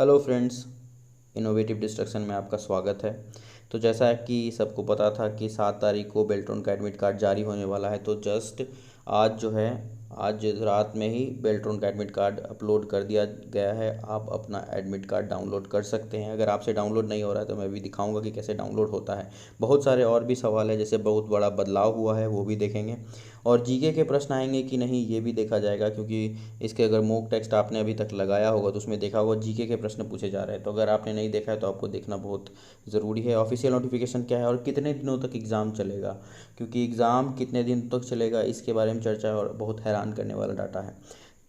Hello friends, innovative destruction में आपका स्वागत है। तो जैसा कि सबको पता था कि 7 तारीख को बेल्ट्रॉन का एडमिट कार्ड जारी होने वाला है, तो जस्ट आज जो है आज रात में ही बेल्ट्रॉन का एडमिट कार्ड अपलोड कर दिया गया है। आप अपना एडमिट कार्ड डाउनलोड कर सकते हैं। अगर आपसे डाउनलोड नहीं हो रहा है तो मैं भी दिखाऊंगा कि कैसे डाउनलोड होता है। बहुत सारे और भी सवाल है, जैसे बहुत बड़ा बदलाव हुआ है वो भी देखेंगे, और जीके के प्रश्न आएंगे कि नहीं ये भी देखा जाएगा, क्योंकि इसके अगर मॉक टेस्ट आपने अभी तक लगाया होगा तो उसमें देखा होगा जीके के प्रश्न पूछे जा रहे हैं। तो अगर आपने नहीं देखा है तो आपको देखना बहुत ज़रूरी है। ऑफिशियल नोटिफिकेशन क्या है और कितने दिनों तक एग्ज़ाम चलेगा, क्योंकि एग्ज़ाम कितने दिन तक चलेगा इसके बारे में चर्चा है और बहुत हैरान करने वाला डाटा है।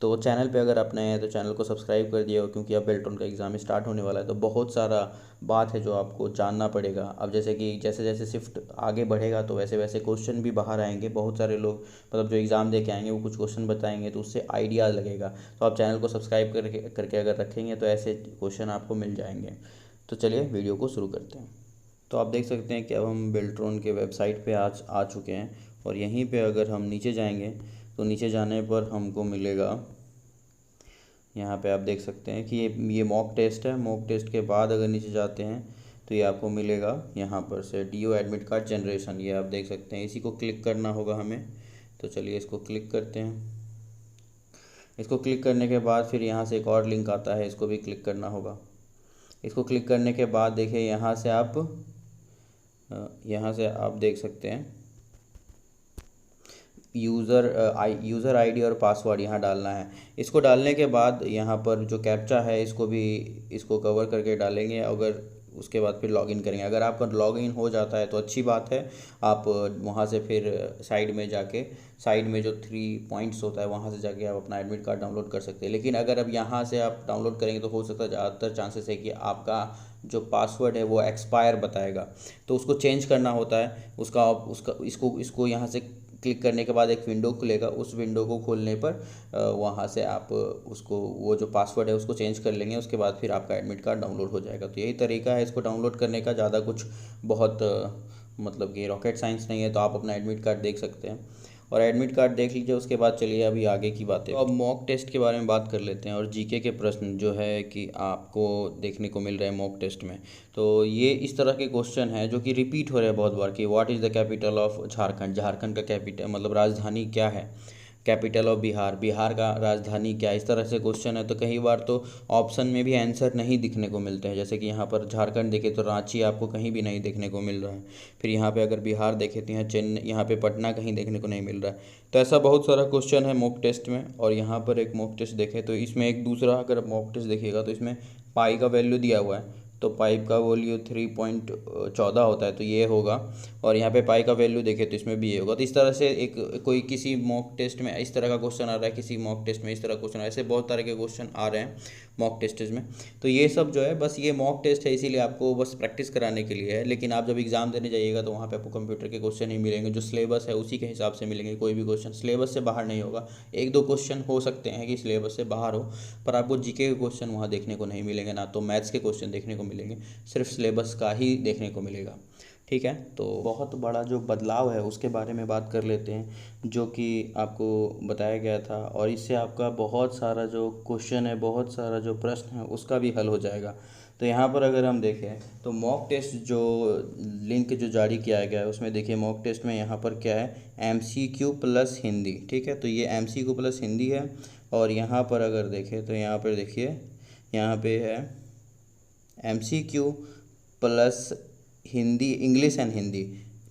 तो चैनल पे अगर आप नए हैं तो चैनल को सब्सक्राइब कर दिए हो, क्योंकि अब बेल्ट्रॉन का एग्ज़ाम स्टार्ट होने वाला है। तो बहुत सारा बात है जो आपको जानना पड़ेगा। अब जैसे कि जैसे जैसे शिफ्ट आगे बढ़ेगा तो वैसे वैसे क्वेश्चन भी बाहर आएंगे। बहुत सारे लोग मतलब जो एग्ज़ाम दे के आएंगे वो कुछ क्वेश्चन बताएंगे, तो उससे आइडिया लगेगा। तो आप चैनल को सब्सक्राइब करके अगर रखेंगे तो ऐसे क्वेश्चन आपको मिल जाएंगे। तो चलिए वीडियो को शुरू करते हैं। तो आप देख सकते हैं कि अब हम बेल्ट्रॉन के वेबसाइट पे आज आ चुके हैं, और यहीं पे अगर हम नीचे जाएंगे तो नीचे जाने पर हमको मिलेगा, यहाँ पे आप देख सकते हैं कि ये मॉक टेस्ट है। मॉक टेस्ट के बाद अगर नीचे जाते हैं तो ये आपको मिलेगा यहाँ पर से डीओ एडमिट कार्ड जनरेशन। ये आप देख सकते हैं, इसी को क्लिक करना होगा हमें। तो चलिए इसको क्लिक करते हैं। इसको क्लिक करने के बाद फिर यहाँ से एक और लिंक आता है, इसको भी क्लिक करना होगा। इसको क्लिक करने के बाद देखिए यहाँ से आप देख सकते हैं यूज़र आईडी और पासवर्ड यहाँ डालना है। इसको डालने के बाद यहाँ पर जो कैप्चा है इसको कवर करके डालेंगे। अगर उसके बाद फिर लॉगिन करेंगे। अगर आपका लॉगिन हो जाता है तो अच्छी बात है। आप वहाँ से फिर साइड में जो 3 पॉइंट्स होता है वहाँ से जाके आप अपना एडमिट कार्ड डाउनलोड कर सकते हैं। लेकिन अगर अब यहाँ से आप डाउनलोड करेंगे तो हो सकता है ज़्यादातर चांसेस है कि आपका जो पासवर्ड है वो एक्सपायर बताएगा, तो उसको चेंज करना होता है। उसका इसको यहाँ से क्लिक करने के बाद एक विंडो खुलेगा। उस विंडो को खोलने पर वहाँ से आप उसको वो जो पासवर्ड है उसको चेंज कर लेंगे। उसके बाद फिर आपका एडमिट कार्ड डाउनलोड हो जाएगा। तो यही तरीका है इसको डाउनलोड करने का। ज़्यादा कुछ बहुत मतलब कि रॉकेट साइंस नहीं है। तो आप अपना एडमिट कार्ड देख सकते हैं, और एडमिट कार्ड देख लीजिए। उसके बाद चलिए अभी आगे की बातें। तो अब मॉक टेस्ट के बारे में बात कर लेते हैं, और जीके के प्रश्न जो है कि आपको देखने को मिल रहे हैं मॉक टेस्ट में। तो ये इस तरह के क्वेश्चन है जो कि रिपीट हो रहे हैं बहुत बार कि what is the capital of Jharkhand. Jharkhand का कैपिटल मतलब राजधानी क्या है। कैपिटल ऑफ बिहार, बिहार का राजधानी क्या है। इस तरह से क्वेश्चन है। तो कई बार तो ऑप्शन में भी आंसर नहीं दिखने को मिलते हैं। जैसे कि यहाँ पर झारखंड देखे तो रांची आपको कहीं भी नहीं देखने को मिल रहा है। फिर यहाँ पे अगर बिहार देखे तो यहाँ चेन्नई, यहाँ पे पटना कहीं देखने को नहीं मिल रहा है। तो ऐसा बहुत सारा क्वेश्चन है मॉक टेस्ट में। और यहाँ पर एक मॉक टेस्ट देखें तो इसमें एक दूसरा अगर मॉक टेस्ट देखिएगा तो इसमें पाई का वैल्यू दिया हुआ है। तो पाइप का वैल्यू 3.14 होता है, तो ये होगा। और यहाँ पे पाई का वैल्यू देखें तो इसमें भी ये होगा। तो इस तरह से एक कोई किसी मॉक टेस्ट में इस तरह का क्वेश्चन आ रहा है, किसी मॉक टेस्ट में इस तरह क्वेश्चन, ऐसे बहुत तरह के क्वेश्चन आ रहे हैं मॉक टेस्ट में। तो ये सब जो है बस ये मॉक टेस्ट है, इसीलिए आपको बस प्रैक्टिस कराने के लिए है। लेकिन आप जब एग्ज़ाम देने जाइएगा तो वहाँ पे आपको कंप्यूटर के क्वेश्चन ही मिलेंगे, जो सिलेबस है उसी के हिसाब से मिलेंगे। कोई भी क्वेश्चन सिलेबस से बाहर नहीं होगा। 1-2 क्वेश्चन हो सकते हैं कि सिलेबस से बाहर हो, पर आपको जीके के क्वेश्चन वहाँ देखने को नहीं मिलेंगे, ना तो मैथ्स के क्वेश्चन देखने को मिलेंगे। सिर्फ सिलेबस का ही देखने को मिलेगा। ठीक है, तो बहुत बड़ा जो बदलाव है उसके बारे में बात कर लेते हैं, जो कि आपको बताया गया था। और इससे आपका बहुत सारा जो क्वेश्चन है, बहुत सारा जो प्रश्न है उसका भी हल हो जाएगा। तो यहाँ पर अगर हम देखें तो मॉक टेस्ट जो लिंक जो जारी किया गया है उसमें देखिए मॉक टेस्ट में यहाँ पर क्या है, MCQ प्लस हिंदी। ठीक है, तो ये MCQ प्लस हिंदी है। और यहाँ पर अगर देखें तो यहाँ पर देखिए यहाँ पे है MCQ plus Hindi, English and Hindi.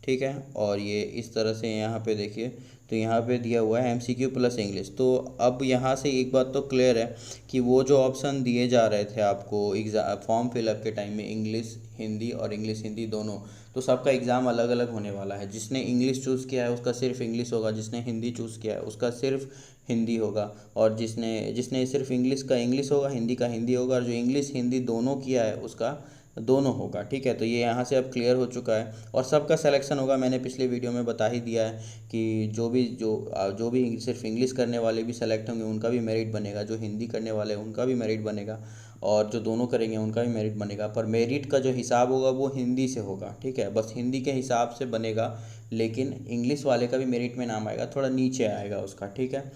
ठीक है, और ये इस तरह से यहाँ पे देखिए तो यहाँ पे दिया हुआ है MCQ प्लस इंग्लिश। तो अब यहाँ से एक बात तो क्लियर है कि वो जो ऑप्शन दिए जा रहे थे आपको एग्ज़ाम फॉर्म फिलअप के टाइम में, इंग्लिश हिंदी और इंग्लिश हिंदी दोनों, तो सबका एग्ज़ाम अलग अलग होने वाला है। जिसने इंग्लिश चूज़ किया है उसका सिर्फ इंग्लिश होगा, जिसने हिंदी चूज़ किया है उसका सिर्फ हिंदी होगा, और जिसने जिसने सिर्फ इंग्लिश का इंग्लिश होगा, हिंदी का हिंदी होगा, और जो इंग्लिश हिंदी दोनों किया है उसका दोनों होगा। ठीक है, तो ये यहाँ से अब क्लियर हो चुका है। और सबका सिलेक्शन होगा। मैंने पिछले वीडियो में बता ही दिया है कि जो भी सिर्फ इंग्लिश करने वाले भी सेलेक्ट होंगे उनका भी मेरिट बनेगा, जो हिंदी करने वाले हैं उनका भी मेरिट बनेगा, और जो दोनों करेंगे उनका भी मेरिट बनेगा। पर मेरिट का जो हिसाब होगा वो हिंदी से होगा। ठीक है, बस हिंदी के हिसाब से बनेगा, लेकिन इंग्लिश वाले का भी मेरिट में नाम आएगा, थोड़ा नीचे आएगा उसका। ठीक है,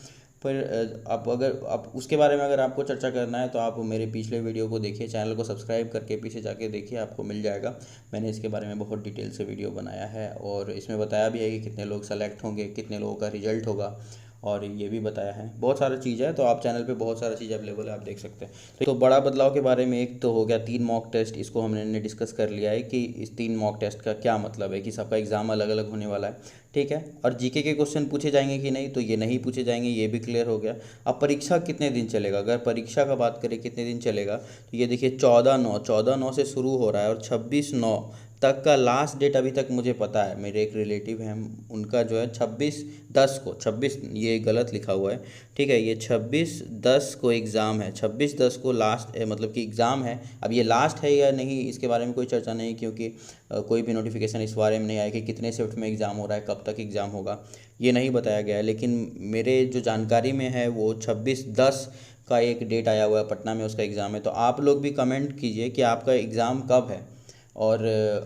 पर आप अगर आप उसके बारे में अगर आपको चर्चा करना है तो आप मेरे पिछले वीडियो को देखिए, चैनल को सब्सक्राइब करके पीछे जाके देखिए, आपको मिल जाएगा। मैंने इसके बारे में बहुत डिटेल से वीडियो बनाया है और इसमें बताया भी है कि कितने लोग सेलेक्ट होंगे, कितने लोगों का रिजल्ट होगा, और ये भी बताया है। बहुत सारा चीज़ है, तो आप चैनल पे बहुत सारा चीज़ अवेलेबल है, आप देख सकते हैं। तो बड़ा बदलाव के बारे में एक तो हो गया 3 मॉक टेस्ट, इसको हमने डिस्कस कर लिया है कि इस 3 मॉक टेस्ट का क्या मतलब है, कि सबका एग्ज़ाम अलग अलग होने वाला है, ठीक है। और जीके के क्वेश्चन पूछे जाएंगे कि नहीं, तो ये नहीं पूछे जाएंगे, ये भी क्लियर हो गया। अब परीक्षा कितने दिन चलेगा, अगर परीक्षा का बात करें कितने दिन चलेगा, तो ये देखिए 14/9 से शुरू हो रहा है और 26/9 तक का लास्ट डेट अभी तक मुझे पता है। मेरे एक रिलेटिव हैं, उनका जो है 26/10 को, 26 ये गलत लिखा हुआ है, ठीक है, ये 26/10 को एग्ज़ाम है, 26/10 को लास्ट मतलब कि एग्ज़ाम है। अब ये लास्ट है या नहीं इसके बारे में कोई चर्चा नहीं, क्योंकि कोई भी नोटिफिकेशन इस बारे में नहीं आया कि कितने शिफ्ट में एग्ज़ाम हो रहा है, कब तक एग्ज़ाम होगा, ये नहीं बताया गया है। लेकिन मेरे जो जानकारी में है वो 26/10 का एक डेट आया हुआ है, पटना में उसका एग्ज़ाम है। तो आप लोग भी कमेंट कीजिए कि आपका एग्ज़ाम कब है और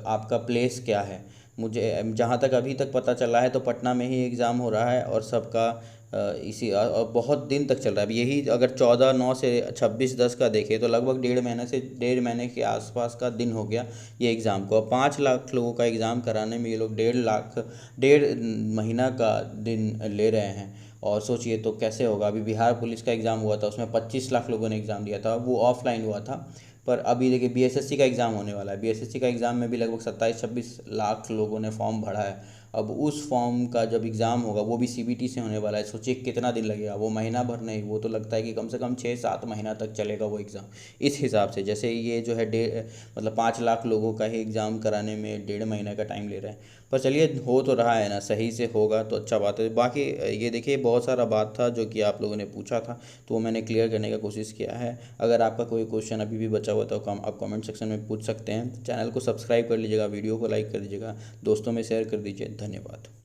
आपका प्लेस क्या है। मुझे जहाँ तक अभी तक पता चला है तो पटना में ही एग्ज़ाम हो रहा है और सबका और बहुत दिन तक चल रहा है। अब यही अगर 14/9 से 26/10 का देखें तो लगभग 1.5 महीने से 1.5 महीने के आसपास का दिन हो गया ये एग्ज़ाम को। अब 5 लाख लोगों का एग्ज़ाम कराने में ये लोग 1.5 महीना का दिन ले रहे हैं, और सोचिए तो कैसे होगा। अभी बिहार पुलिस का एग्ज़ाम हुआ था, उसमें 25 लाख लोगों ने एग्ज़ाम दिया था, वो ऑफलाइन हुआ था। पर अभी देखिए बीएसएससी का एग्ज़ाम होने वाला है, बीएसएससी का एग्ज़ाम में भी लगभग 27-26 लाख लोगों ने फॉर्म भरा है। अब उस फॉर्म का जब एग्ज़ाम होगा वो भी सीबीटी से होने वाला है, सोचिए कितना दिन लगेगा। वो महीना भर नहीं, वो तो लगता है कि कम से कम 6-7 महीना तक चलेगा वो एग्ज़ाम। इस हिसाब से जैसे ये जो है मतलब 5 लाख लोगों का ही एग्ज़ाम कराने में 1.5 महीने का टाइम ले रहे हैं। पर चलिए हो तो रहा है ना, सही से होगा तो अच्छा बात है। बाकी ये देखिए बहुत सारा बात था जो कि आप लोगों ने पूछा था, तो वो मैंने क्लियर करने का कोशिश किया है। अगर आपका कोई क्वेश्चन अभी भी बचा हुआ तो आप कमेंट सेक्शन में पूछ सकते हैं। चैनल को सब्सक्राइब कर लीजिएगा, वीडियो को लाइक कर दीजिएगा, दोस्तों में शेयर कर दीजिए। धन्यवाद।